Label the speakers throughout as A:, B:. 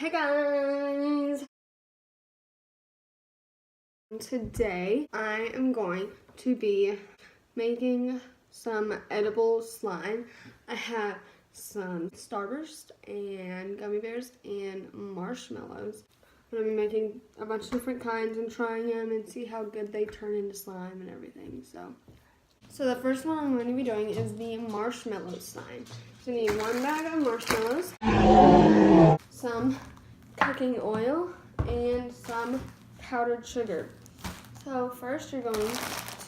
A: Hey guys! Today I am going to be making some edible slime. I have some starburst and gummy bears and marshmallows. I'm going to be making a bunch of different kinds and trying them and see how good they turn into slime and everything. So the first one I'm going to be doing is the marshmallow slime. So you need 1 bag of marshmallows, some cooking oil, and some powdered sugar. So first you're going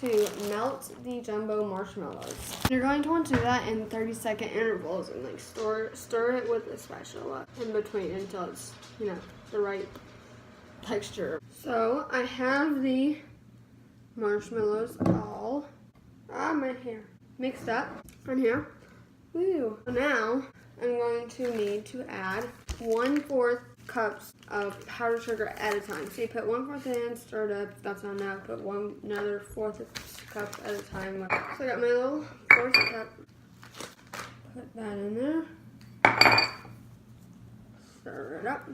A: to melt the jumbo marshmallows. You're going to want to do that in 30-second intervals and like stir it with a spatula in between until it's, the right texture. So I have the marshmallows all my hair mixed up on here. Woo. So now I'm going to need to add 1/4 cups of powdered sugar at a time. So you put 1/4 in, stir it up. If that's not enough, put another 1/4 cup at a time. So I got my little 1/4 cup. Put that in there. Stir it up.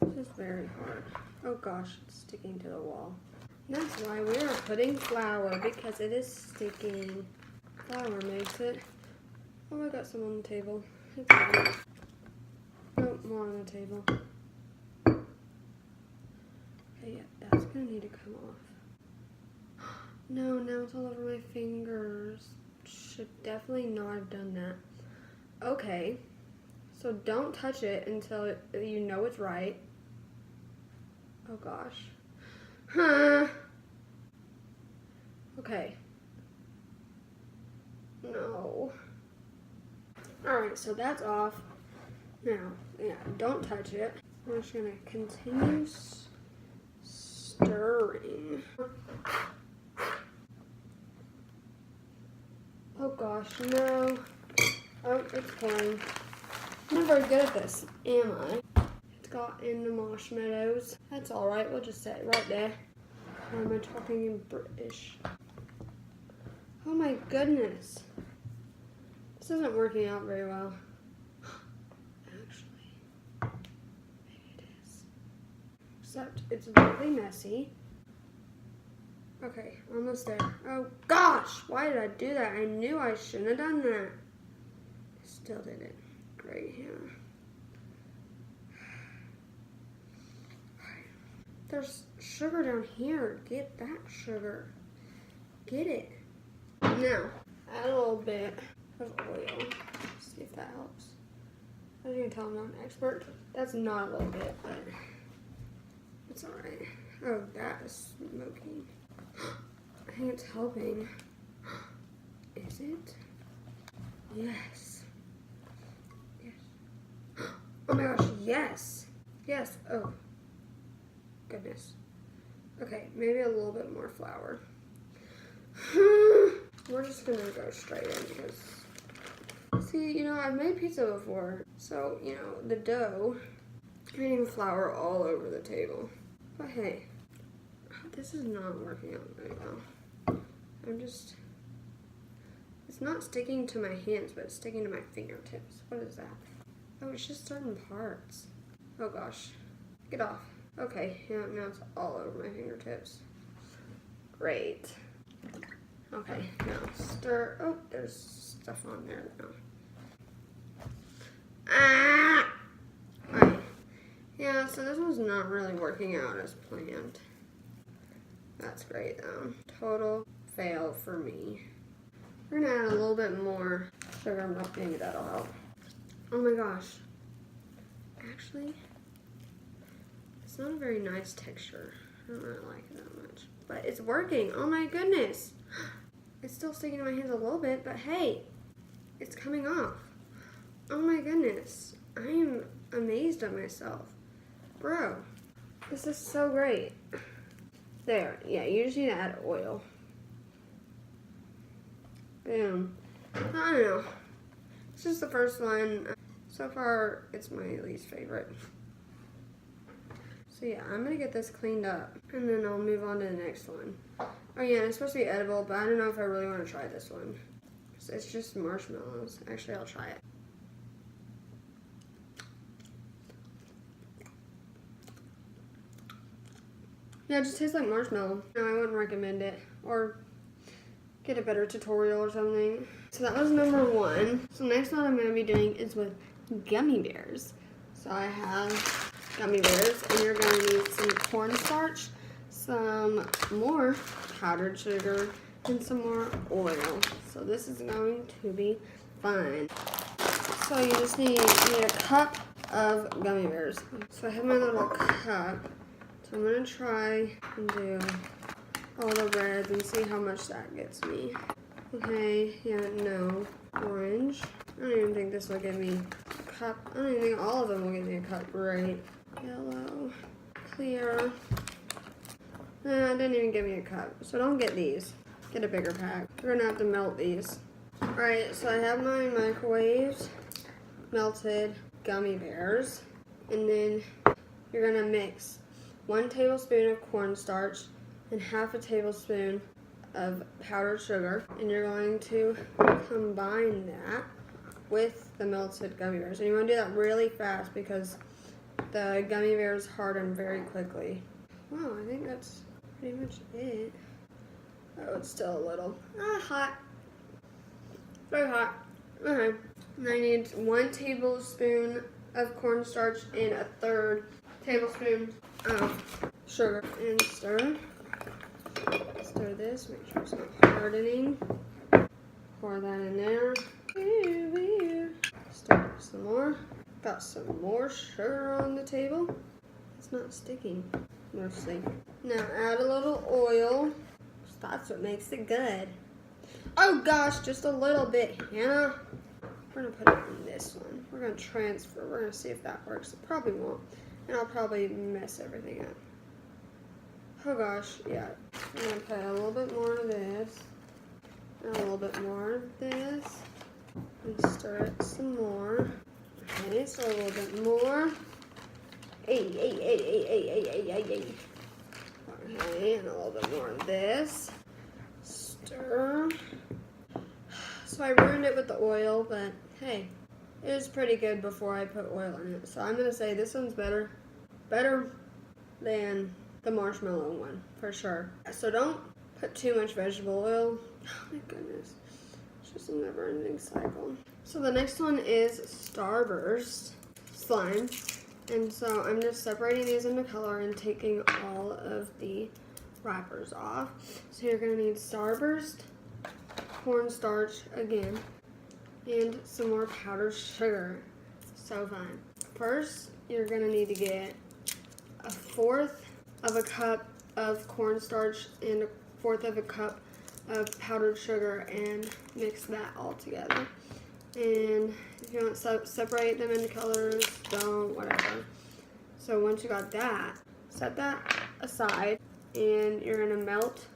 A: This is very hard. Oh gosh, it's sticking to the wall. That's why we are putting flour, because it is sticking. Flour makes it. Oh, I got some on the table. It's fine. Oh, more on the table. Okay, yeah, that's gonna need to come off. No, now it's all over my fingers. Should definitely not have done that. Okay, so don't touch it until you know it's right. Oh gosh. Huh. Okay. No. Alright, so that's off. Now, yeah, don't touch it. We're just gonna continue stirring. Oh gosh, no. Oh, it's pouring. I'm not very good at this, am I? It's got in the marshmallows. That's alright, we'll just set it right there. Or am I talking in British? Oh my goodness. This isn't working out very well. Actually, maybe it is. Except it's really messy. Okay, almost there. Oh gosh, why did I do that? I knew I shouldn't have done that. I still did it. Great, Hannah. There's sugar down here. Get that sugar. Get it. Now, add a little bit of oil. See if that helps. As you can tell, I'm not an expert. That's not a little bit, but it's alright. Oh, that is smoking. I think it's helping. Is it? Yes. Yes. Oh my gosh, yes. Yes. Oh. Goodness. Okay, maybe a little bit more flour. We're just gonna go straight in because, see, I've made pizza before. So, the dough, getting flour all over the table. But hey, this is not working out very well. It's not sticking to my hands, but it's sticking to my fingertips. What is that? Oh, it's just certain parts. Oh gosh, get off. Okay, yeah, now it's all over my fingertips. Great. Okay, now stir. Oh, there's stuff on there now. Ah! Alright. Yeah, so this one's not really working out as planned. That's great though. Total fail for me. We're gonna add a little bit more sugar. Maybe that'll help. Oh my gosh. Actually, it's not a very nice texture. I don't really like it that much. But it's working. Oh my goodness. It's still sticking to my hands a little bit, but hey, it's coming off. Oh my goodness. I am amazed at myself. Bro, this is so great. There. Yeah, you just need to add oil. Boom. I don't know. It's just the first one. So far, it's my least favorite. So yeah, I'm gonna get this cleaned up and then I'll move on to the next one. Oh yeah, it's supposed to be edible, but I don't know if I really want to try this one. It's just marshmallows. Actually, I'll try it. Yeah, it just tastes like marshmallow. No, I wouldn't recommend it. Or get a better tutorial or something. So that was number 1. So next one I'm going to be doing is with gummy bears. So I have gummy bears, and you're going to need some cornstarch, some more powdered sugar, and some more oil. So this is going to be fun. So you just need a cup of gummy bears. So I have my little cup. So I'm going to try and do all the reds and see how much that gets me. Okay, yeah, no. Orange. I don't even think this will give me a cup. I don't even think all of them will give me a cup. Right. Yellow. Clear. Nah, it didn't even give me a cup. So don't get these. Get a bigger pack. We're gonna have to melt these. Alright, so I have my microwaved melted gummy bears. And then you're gonna mix 1 tablespoon of cornstarch and half a tablespoon of powdered sugar. And you're going to combine that with the melted gummy bears. And you want to do that really fast because the gummy bears harden very quickly. Wow, I think that's pretty much it. Oh, it's still a little hot. Very hot. Okay. And I need 1 tablespoon of cornstarch and 1/3 tablespoon of sugar. And stir. Stir this. Make sure it's not hardening. Pour that in there. Stir some more. Got some more sugar on the table. It's not sticking, mostly. Now add a little oil. That's what makes it good. Oh gosh, just a little bit, Hannah. We're gonna put it in this one. We're gonna transfer. We're gonna see if that works. It probably won't. And I'll probably mess everything up. Oh gosh, yeah. I'm gonna put a little bit more of this. And a little bit more of this. And stir it some more. Okay, so a little bit more. Hey. Okay, and a little bit more of this. Stir. So I ruined it with the oil, but hey, it was pretty good before I put oil in it. So I'm going to say this one's better than the marshmallow one, for sure. So don't put too much vegetable oil. Oh my goodness. It's just a never-ending cycle. So the next one is starburst slime. And so I'm just separating these into color and taking all of the wrappers off. So you're going to need starburst, cornstarch again, and some more powdered sugar. So fun. First, you're going to need to get 1/4 of a cup of cornstarch and 1/4 of a cup of powdered sugar and mix that all together. And if you want to separate them into colors, don't, whatever. So once you got that, set that aside, and you're going to melt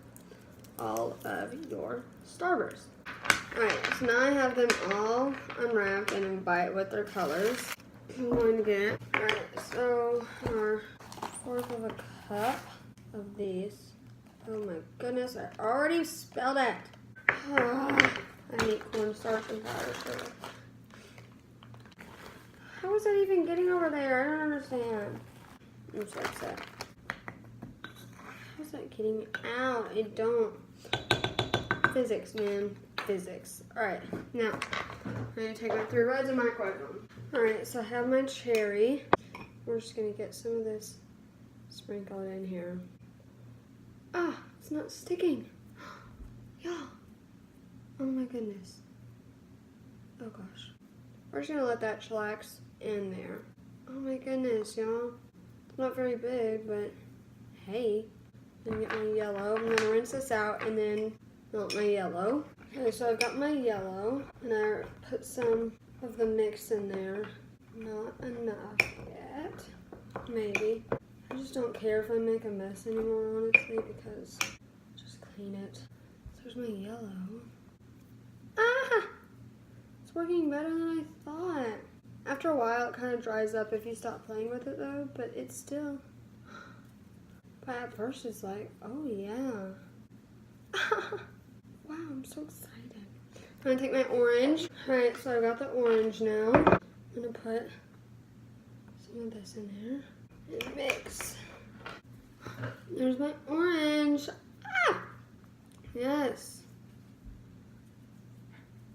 A: all of your starburst. Alright, so now I have them all unwrapped and by with their colors. I'm going to get, alright, so our 1/4 of a cup of these. Oh my goodness, I already spelled it. I hate cornstarch and powdered sugar. How is that even getting over there? I don't understand. I'm so upset. How's that getting out? I don't. Physics, man. Physics. Alright, now I'm going to take my 3 reds and microwave them. Alright, so I have my cherry. We're just going to get some of this sprinkled in here. Ah, it's not sticking. Y'all. Oh my goodness. Oh gosh. We're just gonna let that chillax in there. Oh my goodness, y'all. It's not very big, but hey. I'm gonna get my yellow. I'm gonna rinse this out and then melt my yellow. Okay, so I've got my yellow and I put some of the mix in there. Not enough yet. Maybe. I just don't care if I make a mess anymore, honestly, because just clean it. So there's my yellow. Ah! It's working better than I thought. After a while, it kind of dries up if you stop playing with it, though, but it's still... But at first, it's like, oh, yeah. Wow, I'm so excited. I'm going to take my orange. Alright, so I've got the orange now. I'm going to put some of this in there and mix. There's my orange. Ah! Yes.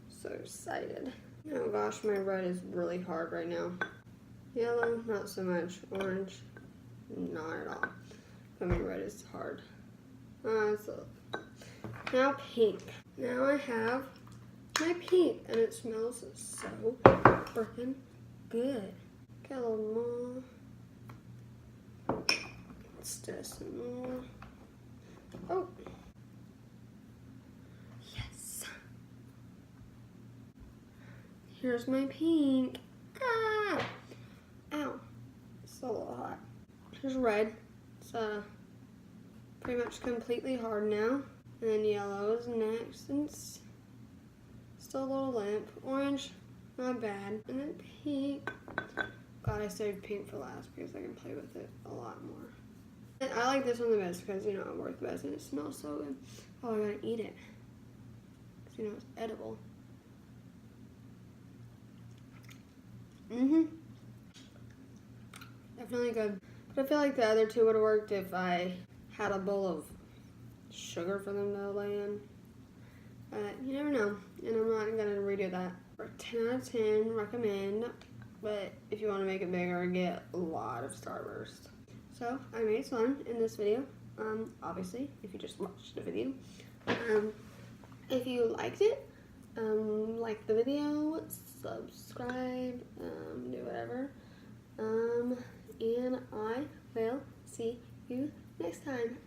A: So excited. Oh gosh, my red is really hard right now. Yellow, not so much. Orange, not at all. But my red is hard. So now pink. Now I have my pink, and it smells so freaking good. Got a little more. Let's do some more. Oh. Yes. Here's my pink. Ah! Ow. It's a little hot. Here's red. It's pretty much completely hard now. And then yellow is next. And it's still a little limp. Orange, not bad. And then pink. God, I saved pink for last because I can play with it a lot more. And I like this one the best because, you know, it works the best and it smells so good. Oh, I gotta eat it. Because, you know, it's edible. Definitely good. But I feel like the other two would have worked if I had a bowl of sugar for them to lay in. But you never know. And I'm not gonna redo that. For 10 out of 10, recommend. But if you want to make it bigger, get a lot of starburst. So I made some in this video. Obviously, if you just watched the video. If you liked it, like the video, subscribe, do whatever. And I will see you next time.